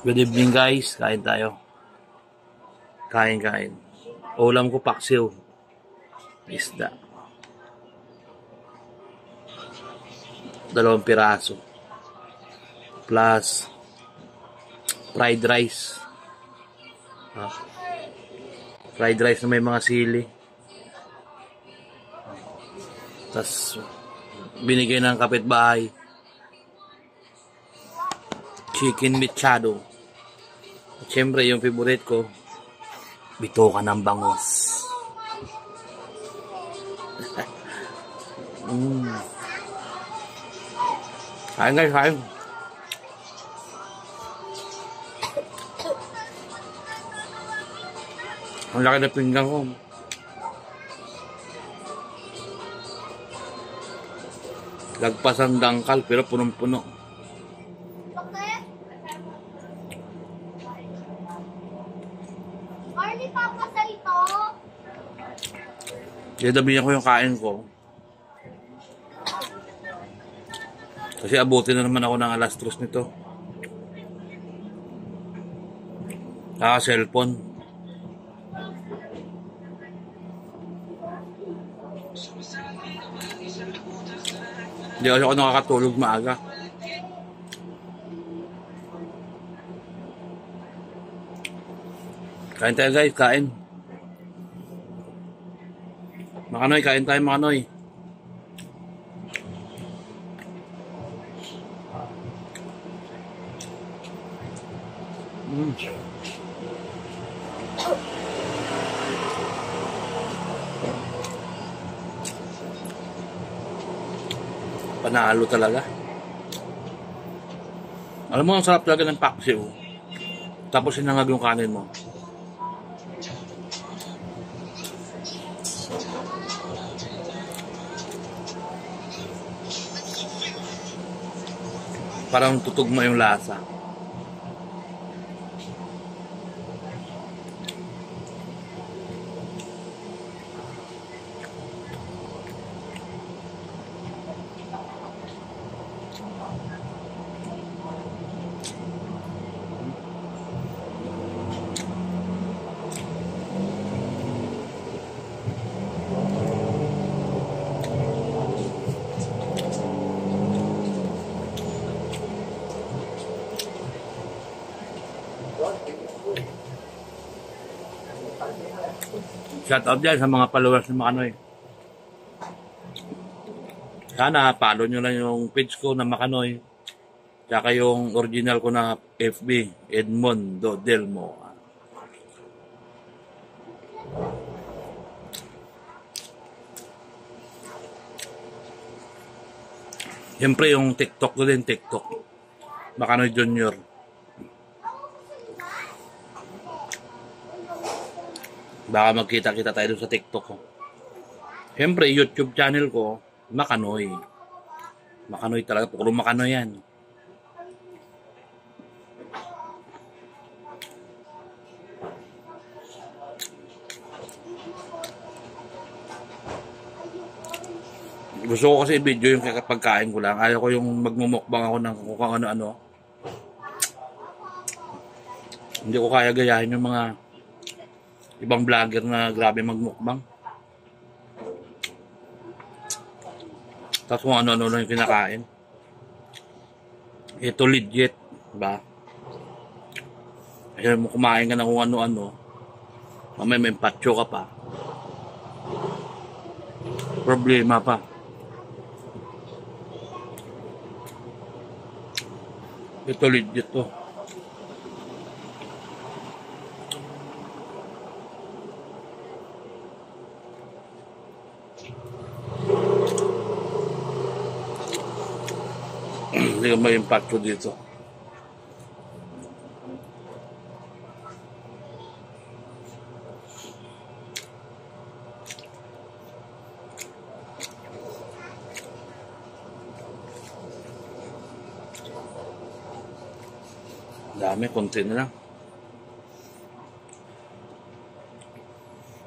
Good evening guys, kain tayo. Kain. Ulam ko paksiw. Isda. 2 piraso. Plus fried rice. Fried rice na may mga sili. Tapos binigay ng kapitbahay. Chicken mechado. Siyempre yung favorite ko, bitoka ng bangos. Kain guys, kain. Ang laki na pinggan ko. Lagpas ang dangkal pero punong-puno. Dadabihan ko yung kain ko. Kasi abutin na naman ako ng alas 3 nito. Cellphone. Hindi kasi ako nakakatulog maaga. Kain tayo guys, kain. Makanoy, kain tayo makanoy. Panalo talaga. Alam mo, ang sarap talaga ng paksiw. Tapos sinangag yung kanin mo. Parang tutugma yung lasa. Shout out dyan sa mga followers ng Makanoy. Sana follow nyo lang yung page ko na Makanoy. Tsaka yung original ko na FB, Edmondo Delmo. Siyempre yung TikTok ko din, TikTok. Makanoy Junior. Baka magkita-kita tayo sa TikTok ko. Siyempre, YouTube channel ko, Makanoy. Makanoy talaga. Puro Makanoy yan. Gusto ko kasi i-video yung pagkain ko lang. Ayaw ko yung magmumukbang ako ng kung ano-ano. Hindi ko kaya gayahin yung mga ibang vlogger na grabe magmukbang. Tapos kung ano-ano lang yung kinakain. Ito legit, diba? Kasi mo kumain ka na kung ano-ano, mamaya may patcho ka pa. Problema pa. Ito legit to. Hindi ka may impacto dito. Dami, konti na lang.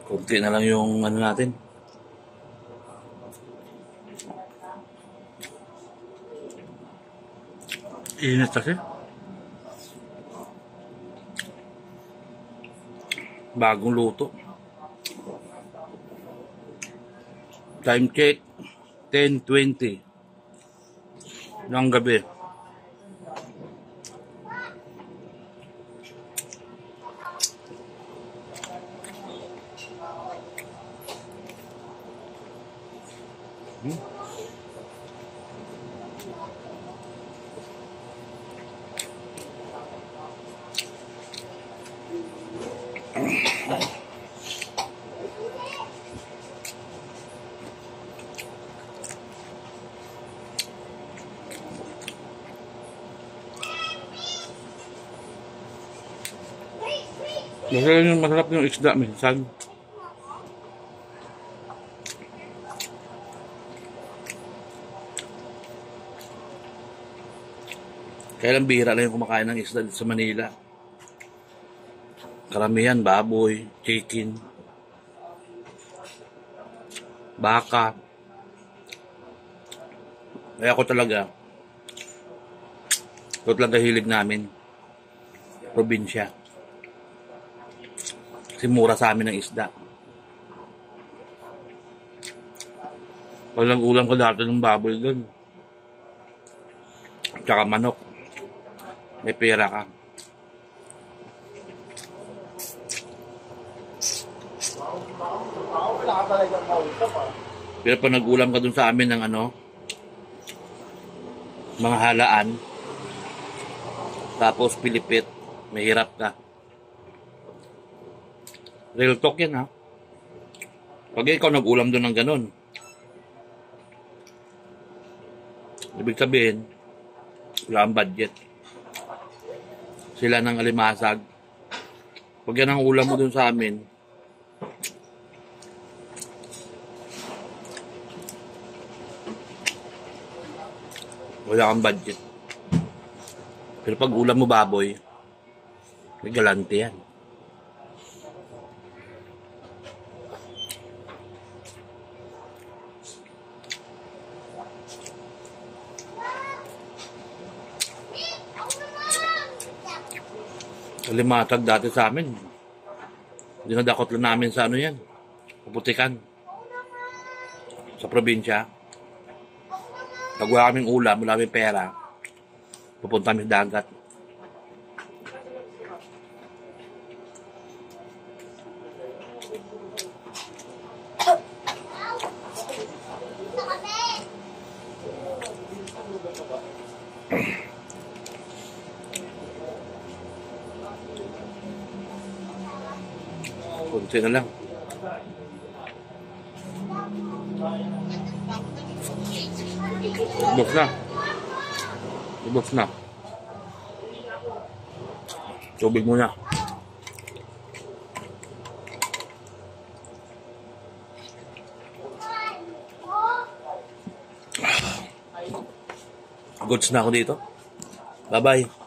Konti na lang yung ano natin. Init kasi. Bagong luto. Time check, 10:20 ng gabi. Masarap yung isda minsan. Kaya lang bihira lang yung kumakain ng isda dito sa Manila. Karamihan, baboy, chicken, baka. Kaya ako talaga hilig namin. Probinsya. Kasi mura sa amin ng isda. Walang ulam ko dati ng baboy doon. Tsaka manok. May pera ka. Pero pag nag-ulam ka dun sa amin ng mga halaan, tapos pilipit, mahirap ka. Real talk yan, ha? Pag ikaw nag-ulam dun ng ganun, ibig sabihin, wala ang budget. Sila ng alimasag. Pag yan ang ulam mo dun sa amin, wala kang budget. Pero pag ulam mo baboy, may galante yan. Limatag dati sa amin. Dinadakot lang namin sa yan. Puputikan. Sa probinsya. Pag wala kaming ulam, wala kaming pera, pupunta kami sa dagat. Kunti na lang. Ibos na. Ibos na. Tubig muna. Goods na ako dito. Bye-bye.